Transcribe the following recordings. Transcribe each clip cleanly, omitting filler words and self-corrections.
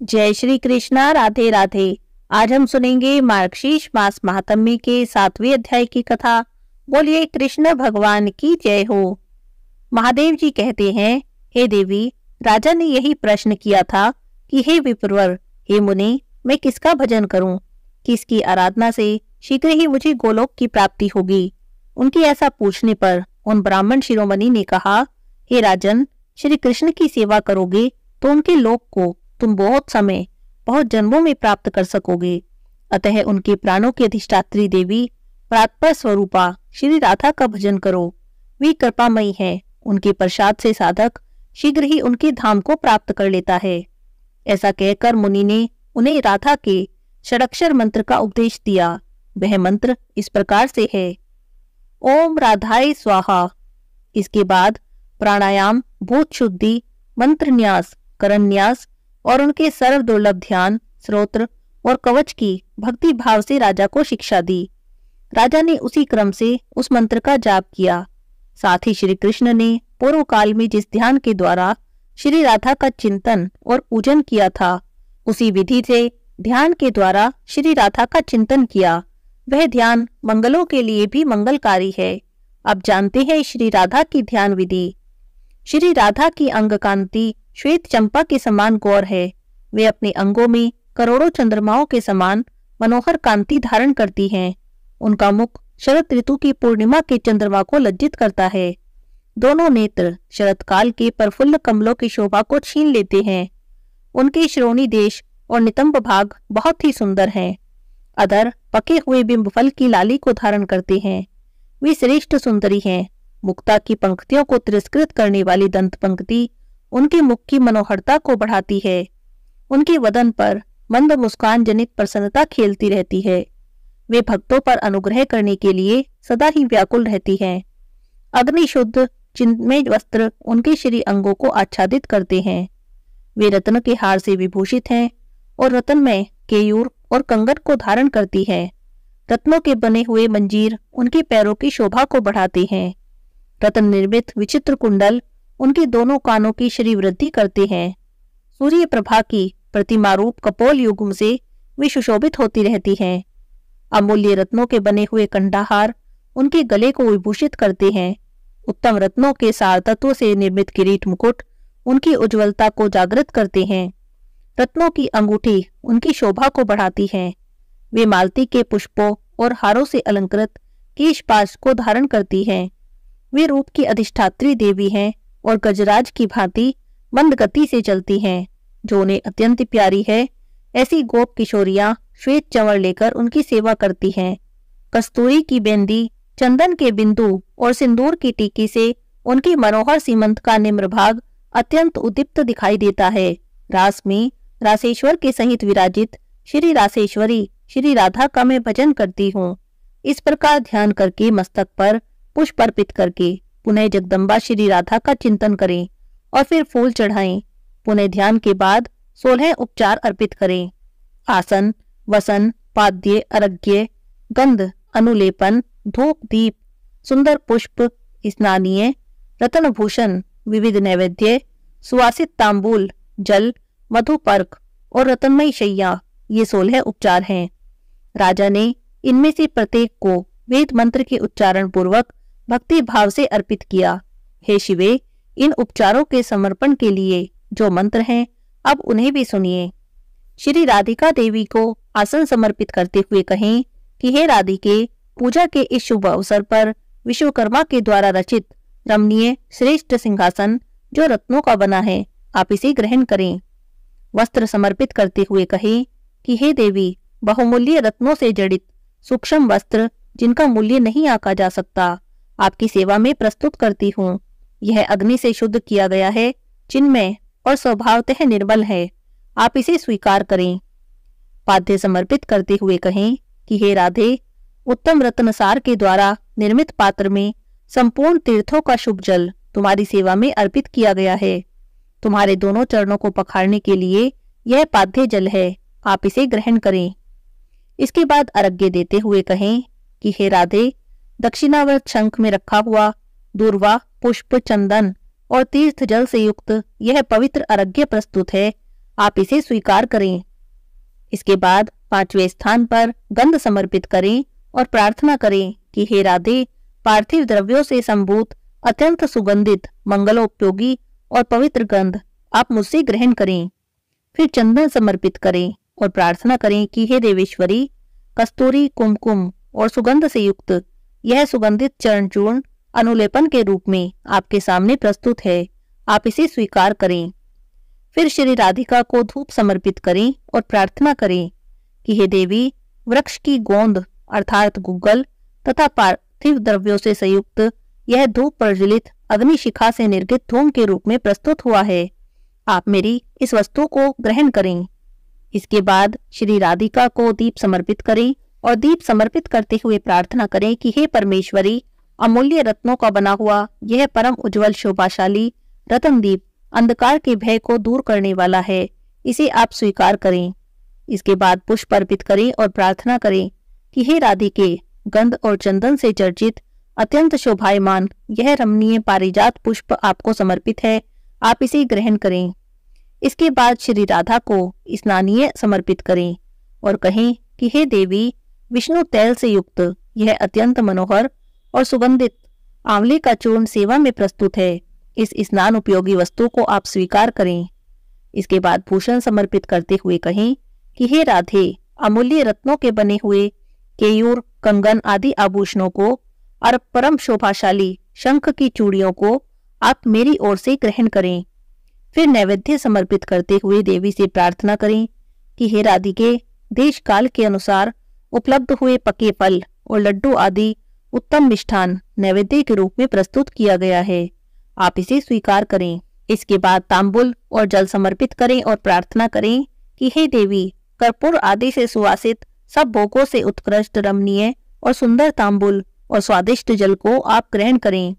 जय श्री कृष्णा। राधे राधे। आज हम सुनेंगे मार्गशीर्ष मास महात्म्य के 7वें अध्याय की कथा। बोलिए कृष्ण भगवान की जय हो। महादेव जी कहते हैं, हे देवी, राजा ने यही प्रश्न किया था कि हे विप्रवर, हे मुनि, मैं किसका भजन करूं, किसकी आराधना से शीघ्र ही मुझे गोलोक की प्राप्ति होगी। उनकी ऐसा पूछने पर उन ब्राह्मण शिरोमणि ने कहा, हे राजन, श्री कृष्ण की सेवा करोगे तो उनके लोक को तुम बहुत समय, बहुत जन्मों में प्राप्त कर सकोगे। अतः उनके प्राणों की अधिष्ठात्री देवी परात्पर स्वरूपा श्री राधा का भजन करो। वे कृपामयी है, उनके प्रसाद से साधक शीघ्र ही उनके धाम को प्राप्त कर लेता है। ऐसा कहकर मुनि ने उन्हें राधा के षडक्षर मंत्र का उपदेश दिया। वह मंत्र इस प्रकार से है, ओम राधाय स्वाहा। इसके बाद प्राणायाम, भूत शुद्धि, मंत्र न्यास, करण न्यास और उनके सर्व दुर्लभ ध्यान, स्तोत्र और कवच की भक्ति भाव से राजा को शिक्षा दी। राजा ने उसी क्रम से उस मंत्र का जाप किया। साथ ही श्री कृष्ण ने पूर्व काल में जिस ध्यान के द्वारा श्री राधा का चिंतन और पूजन किया था, उसी विधि से ध्यान के द्वारा श्री राधा का चिंतन किया। वह ध्यान मंगलों के लिए भी मंगलकारी है। अब जानते हैं श्री राधा की ध्यान विधि। श्री राधा की अंग कांति श्वेत चंपा के समान गौर है। वे अपने अंगों में करोड़ों चंद्रमाओं के समान मनोहर कांति धारण करती हैं। उनका मुख शरद ऋतु की पूर्णिमा के चंद्रमा को लज्जित करता है। दोनों नेत्र शरद काल के प्रफुल्ल कमलों की शोभा को छीन लेते हैं। उनके श्रोणी देश और नितंब भाग बहुत ही सुंदर हैं। अधर पके हुए बिंबफल की लाली को धारण करते हैं। वे श्रेष्ठ सुंदरी हैं। मुक्ता की पंक्तियों को तिरस्कृत करने वाली दंत पंक्ति उनके मुख की मनोहरता को बढ़ाती है। उनके वदन पर मंद मुस्कान जनित प्रसन्नता खेलती रहती है। वे भक्तों पर अनुग्रह करने के लिए सदा ही व्याकुल रहती हैं। अग्नि शुद्ध चिन्मय वस्त्र उनके श्री अंगों को आच्छादित करते हैं। वे रत्न के हार से विभूषित हैं और रत्नमय केयूर और कंगन को धारण करती है। रत्नों के बने हुए मंजीर उनके पैरों की शोभा को बढ़ाते हैं। रत्न निर्मित विचित्र कुंडल उनके दोनों कानों की श्री वृद्धि करते हैं। सूर्य प्रभा की प्रतिमा रूप कपोल युग्म से वे सुशोभित होती रहती हैं। अमूल्य रत्नों के बने हुए कंठाहार उनके गले को विभूषित करते हैं। उत्तम रत्नों के सार तत्वों से निर्मित किरीट मुकुट उनकी उज्ज्वलता को जागृत करते हैं। रत्नों की अंगूठी उनकी शोभा को बढ़ाती है। वे मालती के पुष्पों और हारों से अलंकृत केशपाश को धारण करती हैं। वे रूप की अधिष्ठात्री देवी हैं और गजराज की भांति मंद गति से चलती हैं, जो उन्हें अत्यंत प्यारी है। ऐसी गोप किशोरियां श्वेत चंवर लेकर उनकी सेवा करती हैं। कस्तूरी की बेंदी, चंदन के बिंदु और सिंदूर की टीकी से उनकी मनोहर सीमंत का निम्र भाग अत्यंत उद्दीप्त दिखाई देता है। रास में रासेश्वर के सहित विराजित श्री रासेश्वरी श्री राधा का मैं भजन करती हूँ। इस प्रकार ध्यान करके मस्तक पर पुष्प अर्पित करके पुनः जगदम्बा श्री राधा का चिंतन करें और फिर फूल चढ़ाएं। पुनः ध्यान के बाद 16 उपचार अर्पित करें। आसन, वसन, पाद्य, अर्घ्य, गंध, अनुलेपन, धूप, दीप, सुंदर पुष्प, स्नानीय, रत्नभूषण, विविध नैवेद्य, सुवासित तांबूल, जल, मधुपर्क और रत्नमयी शैया, ये 16 उपचार हैं। राजा ने इनमें से प्रत्येक को वेद मंत्र के उच्चारण पूर्वक भक्ति भाव से अर्पित किया। हे शिवे, इन उपचारों के समर्पण के लिए जो मंत्र हैं, अब उन्हें भी सुनिए। श्री राधिका देवी को आसन समर्पित करते हुए कहें कि हे राधिके, पूजा के इस शुभ अवसर पर विश्वकर्मा के द्वारा रचित रमणीय श्रेष्ठ सिंहासन जो रत्नों का बना है, आप इसे ग्रहण करें। वस्त्र समर्पित करते हुए कहें कि हे देवी, बहुमूल्य रत्नों से जड़ित सूक्ष्म वस्त्र जिनका मूल्य नहीं आंका जा सकता, आपकी सेवा में प्रस्तुत करती हूँ। यह अग्नि से शुद्ध किया गया है, चिन्मय और स्वभावतः निर्मल है, आप इसे स्वीकार करें। पाद्य समर्पित करते हुए कहें कि हे राधे, उत्तम रत्नसार के द्वारा निर्मित पात्र में संपूर्ण तीर्थों का शुभ जल तुम्हारी सेवा में अर्पित किया गया है। तुम्हारे दोनों चरणों को पखारने के लिए यह पाद्य जल है, आप इसे ग्रहण करें। इसके बाद अर्घ्य देते हुए कहें कि हे राधे, दक्षिणावर्त शंख में रखा हुआ दूर्वा, पुष्प, चंदन और तीर्थ जल से युक्त यह पवित्र अर्घ्य प्रस्तुत है, आप इसे स्वीकार करें। इसके बाद 5वें स्थान पर गंध समर्पित करें और प्रार्थना करें कि हे राधे, पार्थिव द्रव्यों से संभूत अत्यंत सुगंधित, मंगलोपयोगी और पवित्र गंध आप मुझसे ग्रहण करें। फिर चंदन समर्पित करें और प्रार्थना करें कि हे देवेश्वरी, कस्तूरी, कुमकुम और सुगंध से युक्त यह सुगंधित चरण चूर्ण अनुलेपन के रूप में आपके सामने प्रस्तुत है, आप इसे स्वीकार करें। फिर श्री राधिका को धूप समर्पित करें और प्रार्थना करें कि हे देवी, वृक्ष की गोंद अर्थात गुग्गल तथा पार्थिव द्रव्यों से संयुक्त यह धूप प्रज्वलित अग्निशिखा से निर्गत धूम के रूप में प्रस्तुत हुआ है, आप मेरी इस वस्तु को ग्रहण करें। इसके बाद श्री राधिका को दीप समर्पित करें और दीप समर्पित करते हुए प्रार्थना करें कि हे परमेश्वरी, अमूल्य रत्नों का बना हुआ यह परम उज्जवल शोभाशाली रतन दीप अंधकार के भय को दूर करने वाला है, इसे आप स्वीकार करें। इसके बाद पुष्प अर्पित करें और प्रार्थना करें कि हे राधिके, गंध और चंदन से चर्चित अत्यंत शोभायमान यह रमणीय पारिजात पुष्प आपको समर्पित है, आप इसे ग्रहण करें। इसके बाद श्री राधा को स्नानीय समर्पित करें और कहें कि हे देवी, विष्णु तैल से युक्त यह अत्यंत मनोहर और सुगंधित आंवले का चूर्ण सेवा में प्रस्तुत है, इस स्नान उपयोगी वस्तु को आप स्वीकार करें। इसके बाद भूषण समर्पित करते हुए कहें कि हे राधे, अमूल्य रत्नों के बने हुए केयूर, कंगन आदि आभूषणों को और परम शोभाशाली शंख की चूड़ियों को आप मेरी ओर से ग्रहण करें। फिर नैवेद्य समर्पित करते हुए देवी से प्रार्थना करें कि हे राधिके, देश काल के अनुसार उपलब्ध हुए पके फल और लड्डू आदि उत्तम मिष्ठान नैवेद्य के रूप में प्रस्तुत किया गया है, आप इसे स्वीकार करें। इसके बाद तांबुल और जल समर्पित करें और प्रार्थना करें कि हे देवी, कर्पूर आदि से सुवासित सब भोगों से उत्कृष्ट, रमणीय और सुंदर तांबुल और स्वादिष्ट जल को आप ग्रहण करें।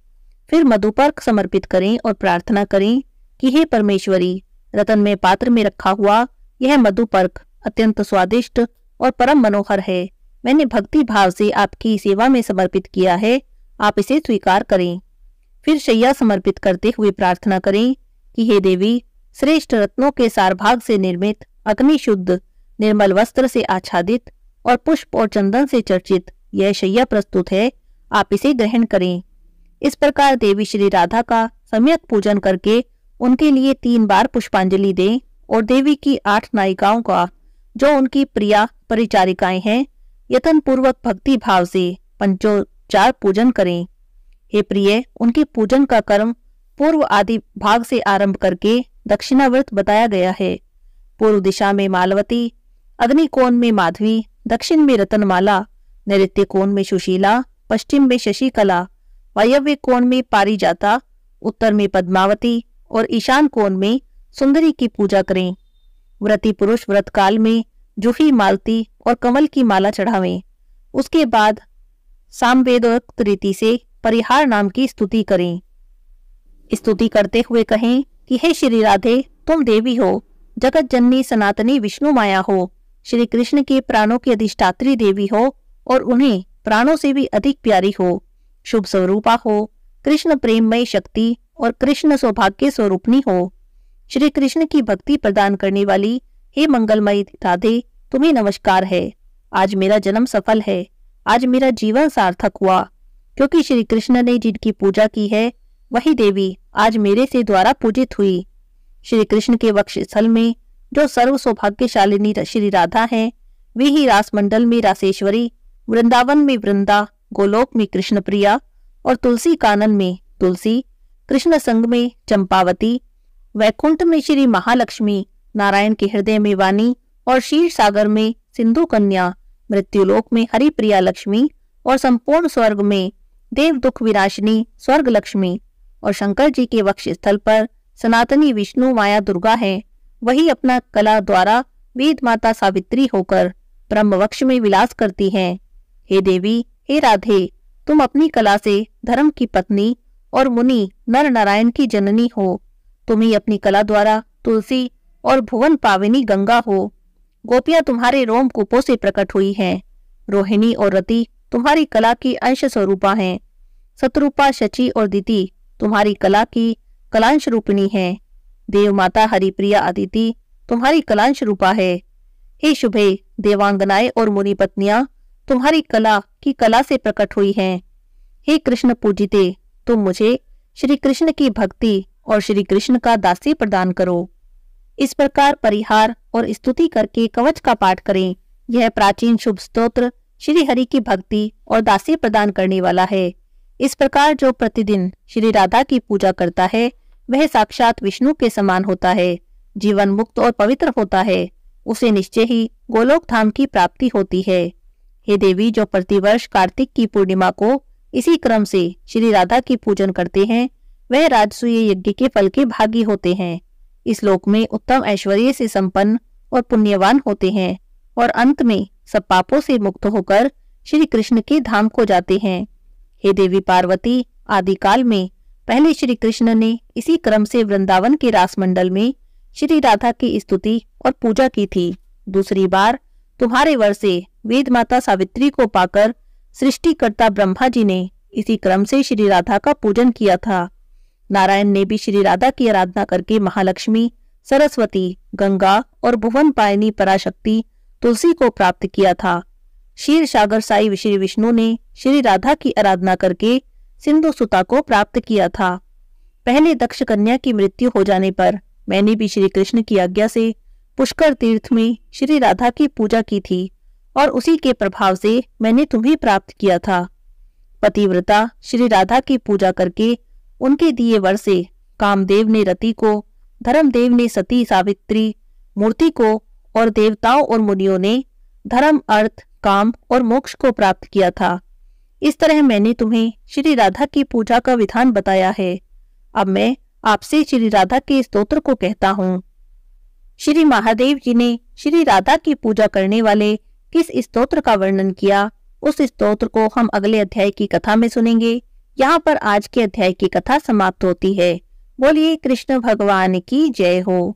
फिर मधुपर्क समर्पित करें और प्रार्थना करें कि हे परमेश्वरी, रतन में पात्र में रखा हुआ यह मधुपर्क अत्यंत स्वादिष्ट और परम मनोहर है, मैंने भक्ति भाव से आपकी सेवा में समर्पित किया है, आप इसे स्वीकार करें। फिर शैया समर्पित करते हुए प्रार्थना करें कि हे देवी, श्रेष्ठ रत्नों के सारभाग से निर्मित अग्नि शुद्ध निर्मल वस्त्र से आच्छादित और पुष्प और चंदन से चर्चित यह शैया प्रस्तुत है, आप इसे ग्रहण करें। इस प्रकार देवी श्री राधा का सम्यक पूजन करके उनके लिए 3 बार पुष्पांजलि दें और देवी की 8 नायिकाओं का, जो उनकी प्रिया परिचारिकाएं हैं, यत्न पूर्वक भक्ति भाव से पंचोचार पूजन करें। हे प्रिय, उनके पूजन का कर्म पूर्व आदि भाग से आरंभ करके दक्षिणावर्त बताया गया है। पूर्व दिशा में मालवती, अग्नि कोण में माधवी, दक्षिण में रतनमाला, नैऋत्य कोण में सुशीला, पश्चिम में शशिकला, वायव्य कोण में पारिजाता, उत्तर में पद्मावती और ईशान कोण में सुंदरी की पूजा करें। व्रती पुरुष व्रत काल में जूही, मालती और कमल की माला चढ़ावें। उसके बाद सामवेदोक्त रीति से परिहार नाम की स्तुति करें। स्तुति करते हुए कहें कि हे श्री राधे, तुम देवी हो, जगत जननी सनातनी विष्णु माया हो, श्री कृष्ण के प्राणों की अधिष्ठात्री देवी हो और उन्हें प्राणों से भी अधिक प्यारी हो, शुभ स्वरूपा हो, कृष्ण प्रेममय शक्ति और कृष्ण सौभाग्य स्वरूपनी हो। श्री कृष्ण की भक्ति प्रदान करने वाली हे मंगलमयी राधे, तुम्हें नमस्कार है। आज मेरा जन्म सफल है, आज मेरा जीवन सार्थक हुआ, क्योंकि श्री कृष्ण ने जिनकी पूजा की है वही देवी आज मेरे से द्वारा पूजित हुई। श्री कृष्ण के वक्षस्थल में जो सर्व सौभाग्यशालिनी श्री राधा हैं, वे ही रास मंडल में रासेश्वरी, वृंदावन में वृंदा, गोलोक में कृष्ण प्रिया और तुलसी कानन में तुलसी, कृष्ण संग में चंपावती, वैकुंठ में श्री महालक्ष्मी, नारायण के हृदय में वाणी और क्षीर सागर में सिंधु कन्या, मृत्युलोक में हरि प्रिया लक्ष्मी और संपूर्ण स्वर्ग में देव दुख विनाशिनी स्वर्ग लक्ष्मी और शंकर जी के वक्षस्थल पर सनातनी विष्णु माया दुर्गा है, वही अपना कला द्वारा वेद माता सावित्री होकर ब्रह्म वक्ष में विलास करती हैं। हे देवी, हे राधे, तुम अपनी कला से धर्म की पत्नी और मुनि नर नारायण की जननी हो। तुम ही अपनी कला द्वारा तुलसी और भुवन पाविनी गंगा हो। गोपियां तुम्हारे रोम कूपों से प्रकट हुई हैं। रोहिणी और रति तुम्हारी कला की अंश स्वरूपा हैं। शत्रुपा, शची और दिति तुम्हारी कला की कलांश रूपिणी हैं। देव माता हरिप्रिया अदिति तुम्हारी कलांश रूपा है। हे शुभे, देवांगनाएं और मुनि पत्नियां तुम्हारी कला की कला से प्रकट हुई हैं। हे कृष्ण पूजिते, तुम मुझे श्री कृष्ण की भक्ति और श्री कृष्ण का दासी प्रदान करो। इस प्रकार परिहार और स्तुति करके कवच का पाठ करें। यह प्राचीन शुभ स्तोत्र श्री हरि की भक्ति और दासी प्रदान करने वाला है। इस प्रकार जो प्रतिदिन श्री राधा की पूजा करता है वह साक्षात विष्णु के समान होता है, जीवन मुक्त और पवित्र होता है। उसे निश्चय ही गोलोक धाम की प्राप्ति होती है। हे देवी, जो प्रतिवर्ष कार्तिक की पूर्णिमा को इसी क्रम से श्री राधा की पूजन करते हैं वह राजसूय यज्ञ के फल के भागी होते हैं। इस लोक में उत्तम ऐश्वर्य से संपन्न और पुण्यवान होते हैं और अंत में सब पापों से मुक्त होकर श्री कृष्ण के धाम को जाते हैं। हे देवी पार्वती, आदिकाल में पहले श्री कृष्ण ने इसी क्रम से वृंदावन के रासमंडल में श्री राधा की स्तुति और पूजा की थी। दूसरी बार तुम्हारे वर से वेद माता सावित्री को पाकर सृष्टिकर्ता ब्रह्मा जी ने इसी क्रम से श्री राधा का पूजन किया था। नारायण ने भी श्री राधा की आराधना करके महालक्ष्मी, सरस्वती, गंगा और भुवन पायनी पराशक्ति तुलसी को प्राप्त किया था। क्षीर सागर साई श्री विष्णु ने श्री राधा की आराधना करके सिंधु सुता को प्राप्त किया था। पहले दक्ष कन्या की मृत्यु हो जाने पर मैंने भी श्री कृष्ण की आज्ञा से पुष्कर तीर्थ में श्री राधा की पूजा की थी और उसी के प्रभाव से मैंने तुम्हें प्राप्त किया था। पतिव्रता श्री राधा की पूजा करके उनके दिए वर से कामदेव ने रति को, धर्मदेव ने सती सावित्री मूर्ति को और देवताओं और मुनियों ने धर्म, अर्थ, काम और मोक्ष को प्राप्त किया था। इस तरह मैंने तुम्हें श्री राधा की पूजा का विधान बताया है। अब मैं आपसे श्री राधा के स्तोत्र को कहता हूँ। श्री महादेव जी ने श्री राधा की पूजा करने वाले किस स्तोत्र का वर्णन किया, उस स्तोत्र को हम अगले अध्याय की कथा में सुनेंगे। यहाँ पर आज के अध्याय की कथा समाप्त होती है। बोलिए कृष्ण भगवान की जय हो।